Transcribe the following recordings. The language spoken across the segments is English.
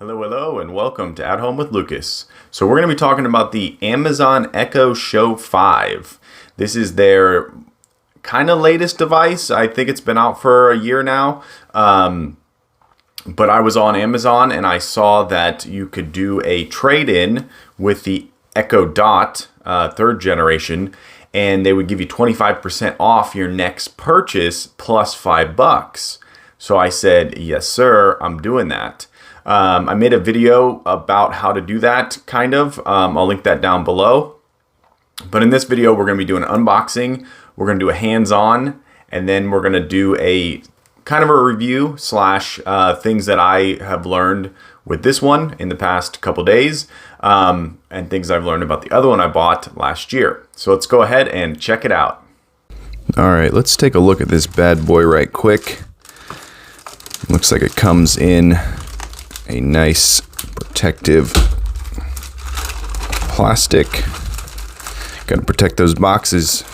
Hello, hello, and welcome to At Home with Lucas. So we're going to be talking about the Amazon Echo Show 5. This is their kind of latest device. I think it's been out for a year now. But I was on Amazon and I saw that you could do a trade-in with the Echo Dot, third generation, and they would give you 25% off your next purchase plus $5. So I said, yes, sir, I'm doing that. I made a video about how to do that, kind of. I'll link that down below. But in this video, we're going to be doing an unboxing. We're going to do a hands-on, and then we're going to do a kind of a review slash things that I have learned with this one in the past couple days, and things I've learned about the other one I bought last year. So let's go ahead and check it out. All right, let's take a look at this bad boy right quick. Looks like it comes in a nice protective plastic. Got to protect those boxes.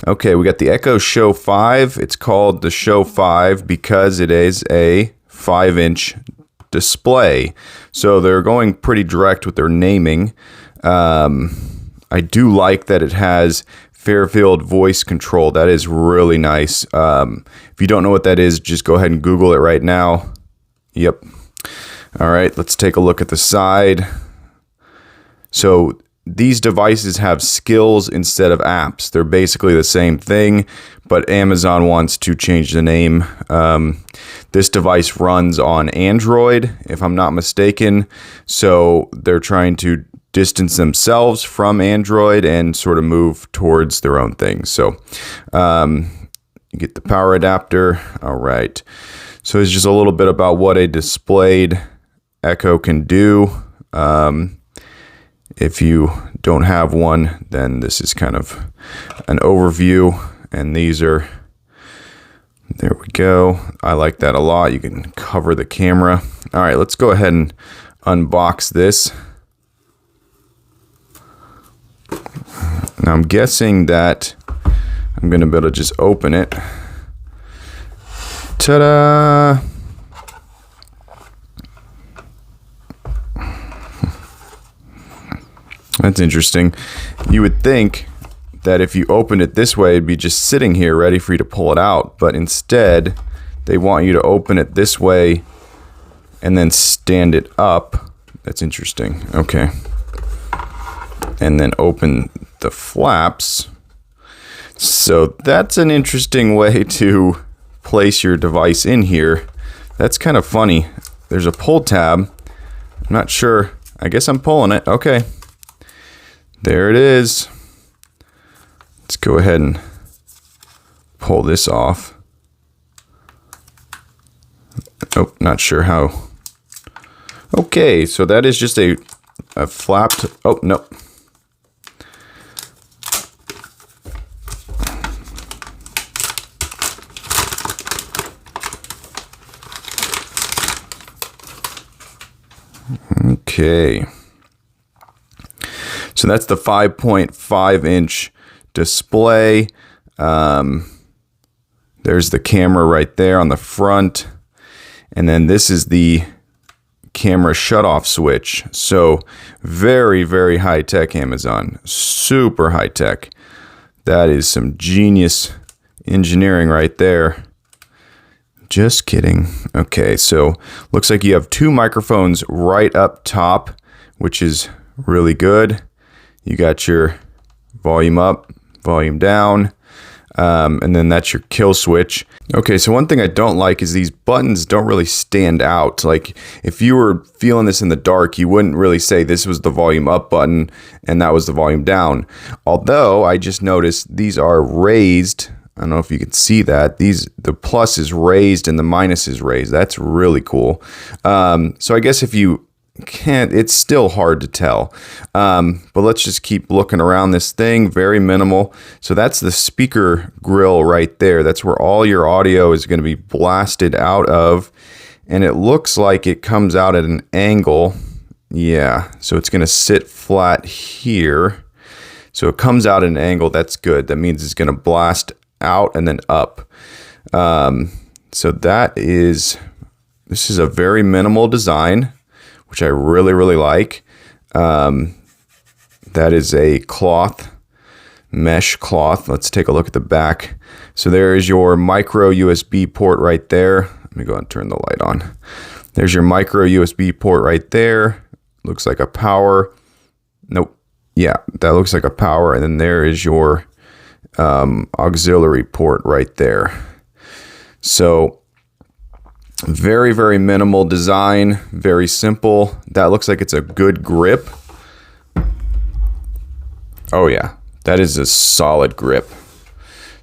Okay, we got the Echo Show 5. It's called the Show 5 because it is a 5-inch display. So they're going pretty direct with their naming. I do like that it has Fairfield voice control. That is really nice. If you don't know what that is, just go ahead and Google it right now. Yep. All right, let's take a look at the side. So these devices have skills instead of apps. They're basically the same thing, but Amazon wants to change the name. This device runs on Android, if I'm not mistaken. So they're trying to distance themselves from Android and sort of move towards their own thing. So you get the power adapter. All right. So it's just a little bit about what a displayed Echo can do. If you don't have one, then this is kind of an overview. And these are, there we go. I like that a lot. You can cover the camera. All right, let's go ahead and unbox this. Now I'm guessing that I'm going to be able to just open it. Ta-da! That's interesting. You would think that if you opened it this way, it'd be just sitting here ready for you to pull it out. But instead, they want you to open it this way and then stand it up. That's interesting. Okay. And then open the flaps. So that's an interesting way to place your device in here. That's kind of funny. There's a pull tab. I'm not sure. I guess I'm pulling it. Okay. There it is. Let's go ahead and pull this off. Oh, not sure how. Okay, so that is just a flapped. Oh, no. Okay. So that's the 5.5-inch display. There's the camera right there on the front. And then this is the camera shutoff switch. So very, very high-tech Amazon. Super high-tech. That is some genius engineering right there. Just kidding. Okay, so looks like you have two microphones right up top, which is really good. You got your volume up, volume down, and then that's your kill switch. Okay, so one thing I don't like is these buttons don't really stand out. Like if you were feeling this in the dark, you wouldn't really say this was the volume up button and that was the volume down. Although I just noticed these are raised. I don't know if you can see that. The plus is raised and the minus is raised. That's really cool. So I guess if you can't, it's still hard to tell. But let's just keep looking around this thing. Very minimal. So that's the speaker grill right there. That's where all your audio is going to be blasted out of. And it looks like it comes out at an angle. Yeah. So it's going to sit flat here. So it comes out at an angle. That's good. That means it's going to blast out and then up. So that is This is a very minimal design, which I really, really like. That is a cloth, mesh cloth. Let's take a look at the back. So there is your micro USB port right there. Let me go ahead and turn the light on. There's your micro USB port right there. Looks like a power. Nope. Yeah, that looks like a power. And then there is your auxiliary port right there. So very, very minimal design, very simple. That looks like it's a good grip. Oh yeah, that is a solid grip.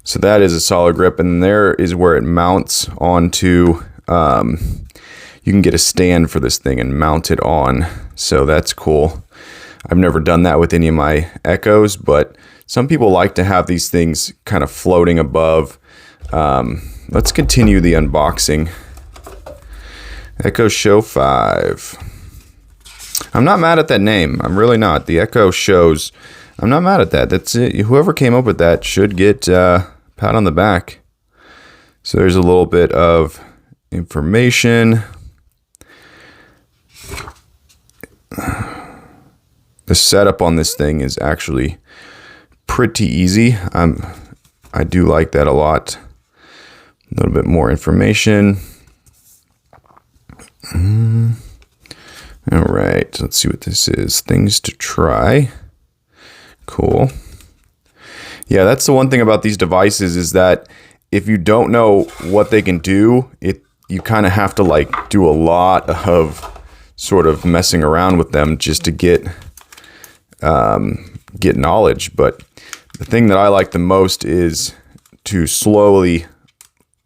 So that is a solid grip, and there is where it mounts onto, you can get a stand for this thing and mount it on. So that's cool. I've never done that with any of my Echoes, but some people like to have these things kind of floating above. Let's continue the unboxing. Echo Show 5. I'm not mad at that name. I'm really not. The Echo Shows. I'm not mad at that. That's it. Whoever came up with that should get a pat on the back. So there's a little bit of information. The setup on this thing is actually pretty easy. I do like that a lot. A little bit more information. All right, let's see what this is. Things to try. Cool. Yeah, that's the one thing about these devices is that if you don't know what they can do, you kind of have to like do a lot of sort of messing around with them just to get knowledge. But the thing that I like the most is to slowly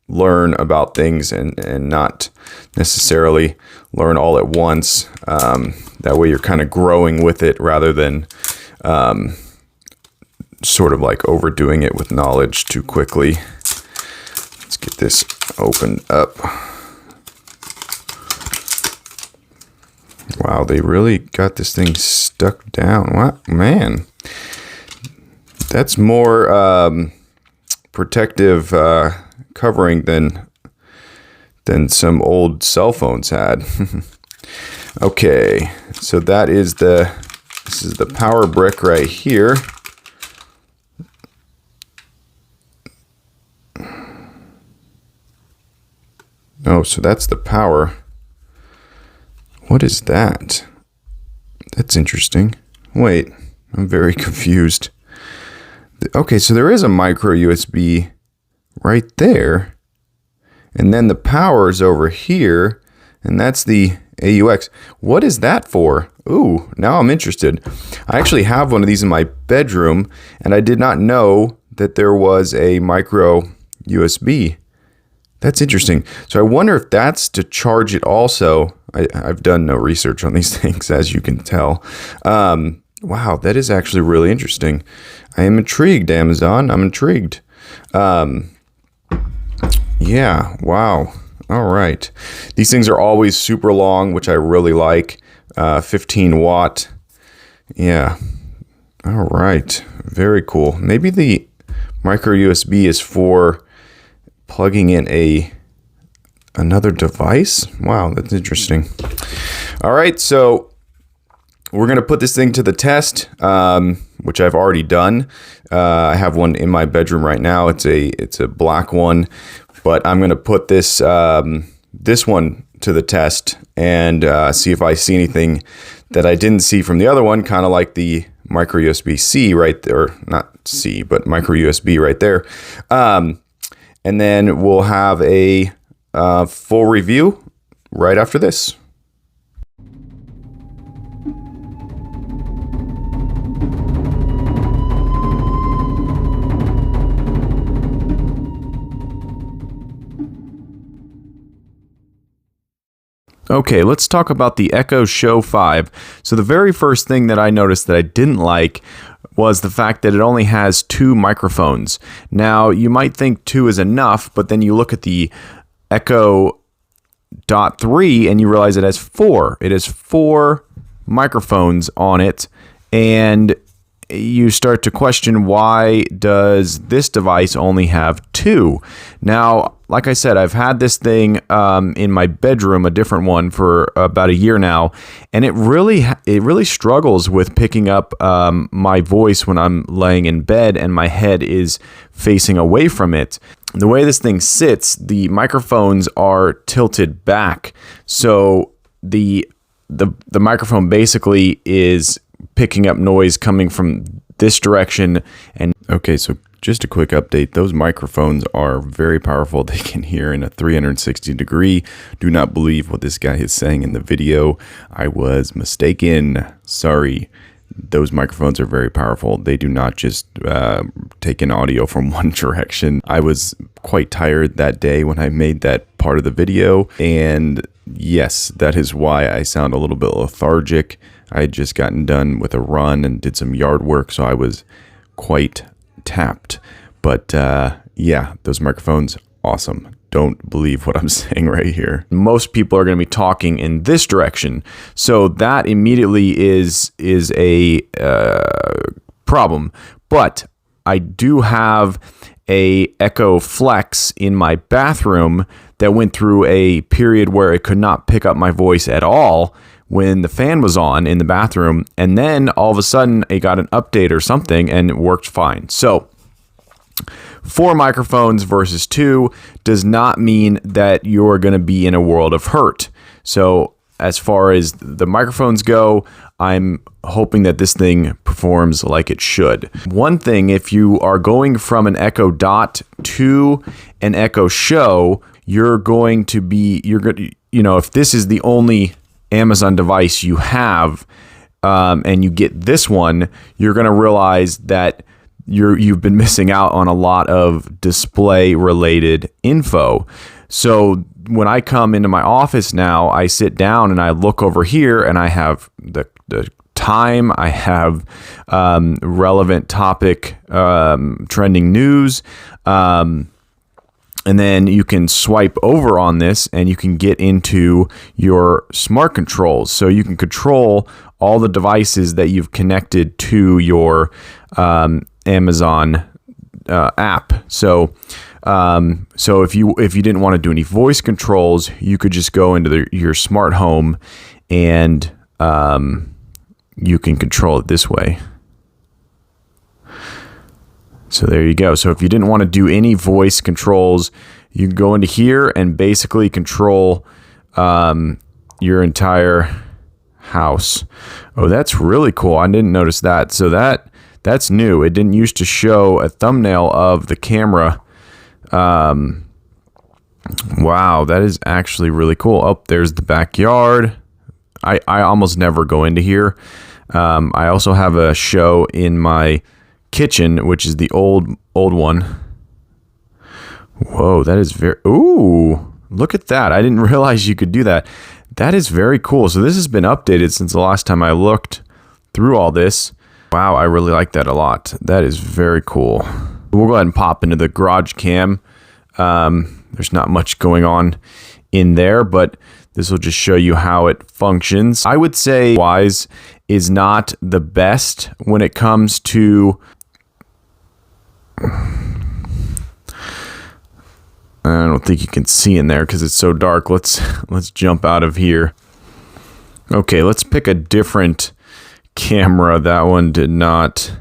learn about things and not necessarily learn all at once. That way you're kind of growing with it rather than sort of like overdoing it with knowledge too quickly. Let's get this opened up. Wow, they really got this thing stuck down. What, man? That's more protective covering than some old cell phones had. Okay, so this is the power brick right here. Oh, so that's the power. What is that? That's interesting. Wait, I'm very confused. Okay, so there is a micro USB right there. And then the power is over here. And that's the AUX. What is that for? Ooh, now I'm interested. I actually have one of these in my bedroom. And I did not know that there was a micro USB. That's interesting. So I wonder if that's to charge it also. I've done no research on these things, as you can tell. Wow, that is actually really interesting. I am intrigued, Amazon. I'm intrigued. Yeah, wow. All right. These things are always super long, which I really like. 15 watt. Yeah. All right. Very cool. Maybe the micro USB is for plugging in another device. Wow, that's interesting. All right, so we're gonna put this thing to the test, which I've already done. I have one in my bedroom right now. It's a black one, but I'm gonna put this one to the test and see if I see anything that I didn't see from the other one, kind of like the micro USB-C right there, not C, but micro USB right there. And then we'll have a full review right after this. Okay, let's talk about the Echo Show 5. So the very first thing that I noticed that I didn't like was the fact that it only has 2 microphones. Now, you might think 2 is enough, but then you look at the Echo Dot 3 and you realize it has 4. It has 4 microphones on it, and you start to question, why does this device only have 2? Now, like I said, I've had this thing in my bedroom, a different one, for about a year now, and it really struggles with picking up my voice when I'm laying in bed and my head is facing away from it. The way this thing sits, the microphones are tilted back, so the microphone basically is picking up noise coming from this direction. And okay, so just a quick update. Those microphones are very powerful. They can hear in a 360 degree. Do not believe what this guy is saying in the video. I was mistaken. Sorry. Those microphones are very powerful. They do not just take in audio from one direction. I was quite tired that day when I made that part of the video, and yes, that is why I sound a little bit lethargic. I had just gotten done with a run and did some yard work, so I was quite tapped. But yeah, those microphones, awesome. Don't believe what I'm saying right here. Most people are going to be talking in this direction, so that immediately is a problem. But I do have a Echo Flex in my bathroom that went through a period where it could not pick up my voice at all when the fan was on in the bathroom, and then all of a sudden it got an update or something and it worked fine. So 4 microphones versus 2 does not mean that you're going to be in a world of hurt. So as far as the microphones go, I'm hoping that this thing performs like it should. One thing, if you are going from an Echo Dot to an Echo Show, you're going to be, if this is the only Amazon device you have, and you get this one, you're going to realize that you've been missing out on a lot of display related info. So when I come into my office now, I sit down and I look over here and I have the time, I have relevant topic, trending news, and then you can swipe over on this and you can get into your smart controls. So you can control all the devices that you've connected to your Amazon app. So if you didn't want to do any voice controls, you could just go into your smart home and you can control it this way. So there you go. So if you didn't want to do any voice controls, you can go into here and basically control your entire house. Oh, that's really cool. I didn't notice that. So that's new. It didn't used to show a thumbnail of the camera. Wow, that is actually really cool. Oh, there's the backyard. I almost never go into here. I also have a show in my kitchen, which is the old one. Whoa, that is very... Ooh, look at that. I didn't realize you could do that. That is very cool. So this has been updated since the last time I looked through all this. Wow, I really like that a lot. That is very cool. We'll go ahead and pop into the garage cam. There's not much going on in there, but this will just show you how it functions. I would say Wyze is not the best when it comes to... I don't think you can see in there because it's so dark. Let's jump out of here. Okay, let's pick a different camera. That one did not.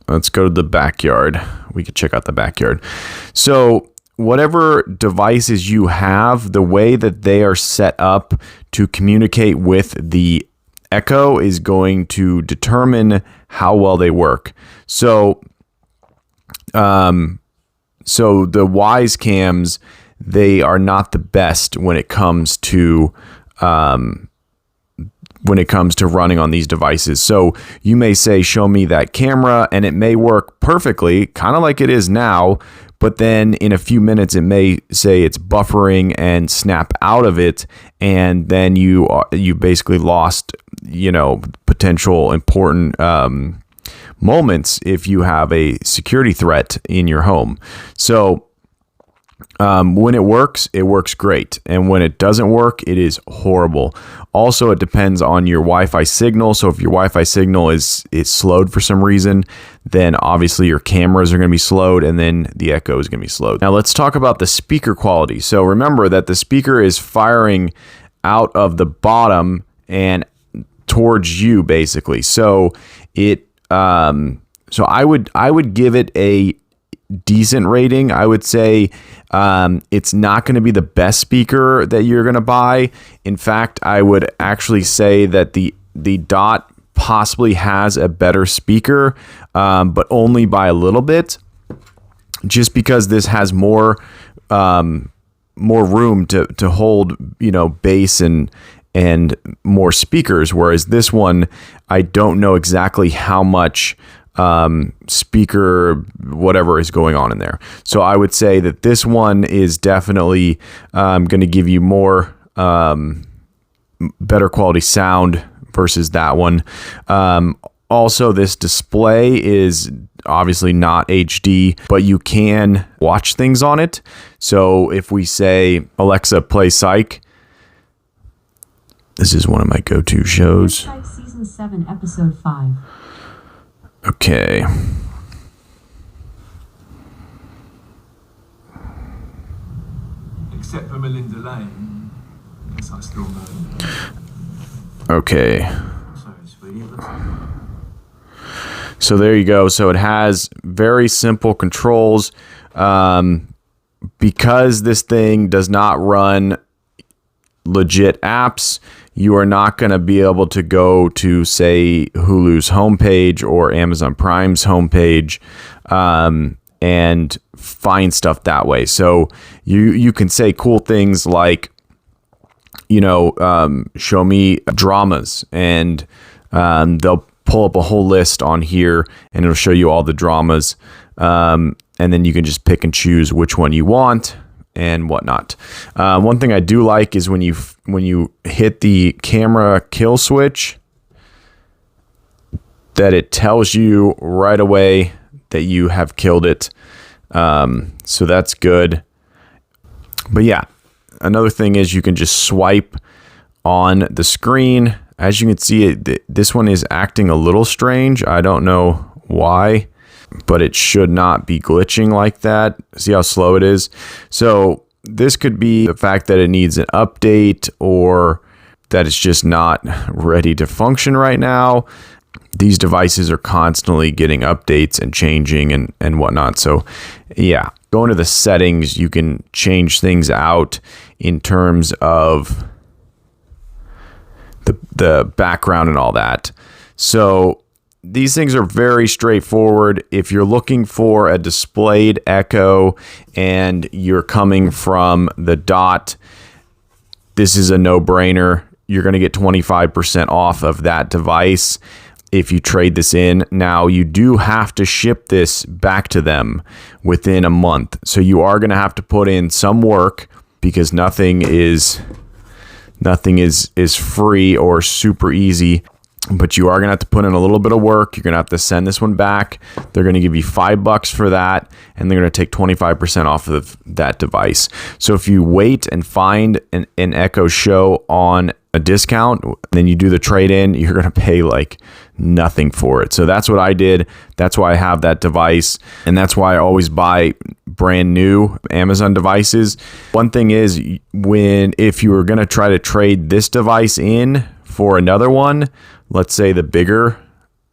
Let's go to the backyard. We could check out the backyard. So whatever devices you have, the way that they are set up to communicate with the Echo is going to determine how well they work. So the Wyze cams, they are not the best when it comes to running on these devices. So you may say, show me that camera, and it may work perfectly, kind of like it is now, but then in a few minutes it may say it's buffering and snap out of it, and then you basically lost, potential important moments if you have a security threat in your home. So When it works great. And when it doesn't work, it is horrible. Also, it depends on your Wi-Fi signal. So if your Wi-Fi signal is slowed for some reason, then obviously your cameras are going to be slowed, and then the echo is going to be slowed. Now let's talk about the speaker quality. So remember that the speaker is firing out of the bottom and towards you, basically. So so I would give it a decent rating. I would say it's not going to be the best speaker that you're going to buy. In fact, I would actually say that the Dot possibly has a better speaker, but only by a little bit, just because this has more room to hold, bass and more speakers, whereas this one, I don't know exactly how much speaker whatever is going on in there. So I would say that this one is definitely going to give you more better quality sound versus that one. Also, this display is obviously not HD, but you can watch things on it. So if we say, Alexa, play Psych, this is one of my go-to shows. Psych Season 7, Episode 5. Okay. Except for Melinda Lane, guess I still know. Okay. Sorry, sweetie. So there you go. So it has very simple controls. Because this thing does not run legit apps, you are not going to be able to go to, say, Hulu's homepage or Amazon Prime's homepage and find stuff that way. So you can say cool things like, show me dramas, and they'll pull up a whole list on here, and it'll show you all the dramas. And then you can just pick and choose which one you want and whatnot. One thing I do like is when you hit the camera kill switch, that it tells you right away that you have killed it. So that's good. But yeah, another thing is you can just swipe on the screen. As you can see, this one is acting a little strange. I don't know why, but it should not be glitching like that. See how slow it is? So this could be the fact that it needs an update, or that it's just not ready to function right now. These devices are constantly getting updates and changing and whatnot. So yeah, go into the settings. You can change things out in terms of the background and all that. So these things are very straightforward. If you're looking for a displayed Echo and you're coming from the Dot, this is a no-brainer. You're going to get 25% off of that device if you trade this in. Now, you do have to ship this back to them within a month. So you are going to have to put in some work, because nothing is free or super easy. But you are going to have to put in a little bit of work. You're going to have to send this one back. They're going to give you $5 for that, and they're going to take 25% off of that device. So if you wait and find an Echo Show on a discount, then you do the trade-in, you're going to pay like nothing for it. So that's what I did. That's why I have that device, and that's why I always buy brand new Amazon devices. One thing is, if you were going to try to trade this device in for another one, let's say the bigger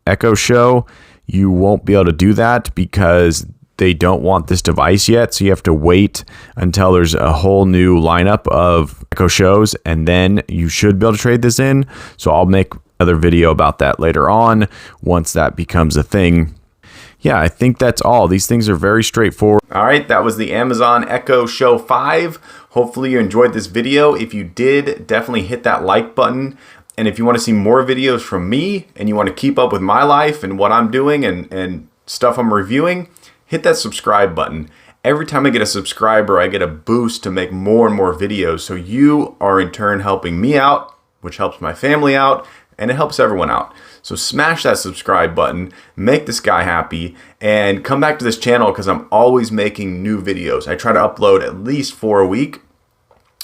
Echo Show, you won't be able to do that because they don't want this device yet. So you have to wait until there's a whole new lineup of Echo Shows, and then you should be able to trade this in. So I'll make another video about that later on once that becomes a thing. Yeah, I think that's all. These things are very straightforward. All right, that was the Amazon Echo Show 5. Hopefully you enjoyed this video. If you did, definitely hit that like button. And if you want to see more videos from me and you want to keep up with my life and what I'm doing and stuff I'm reviewing, hit that subscribe button. Every time I get a subscriber, I get a boost to make more and more videos. So you are in turn helping me out, which helps my family out, and it helps everyone out. So smash that subscribe button, make this guy happy, and come back to this channel because I'm always making new videos. I try to upload at least 4 a week,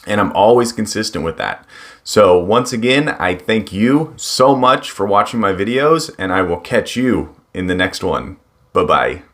and I'm always consistent with that. So once again, I thank you so much for watching my videos, and I will catch you in the next one. Bye-bye.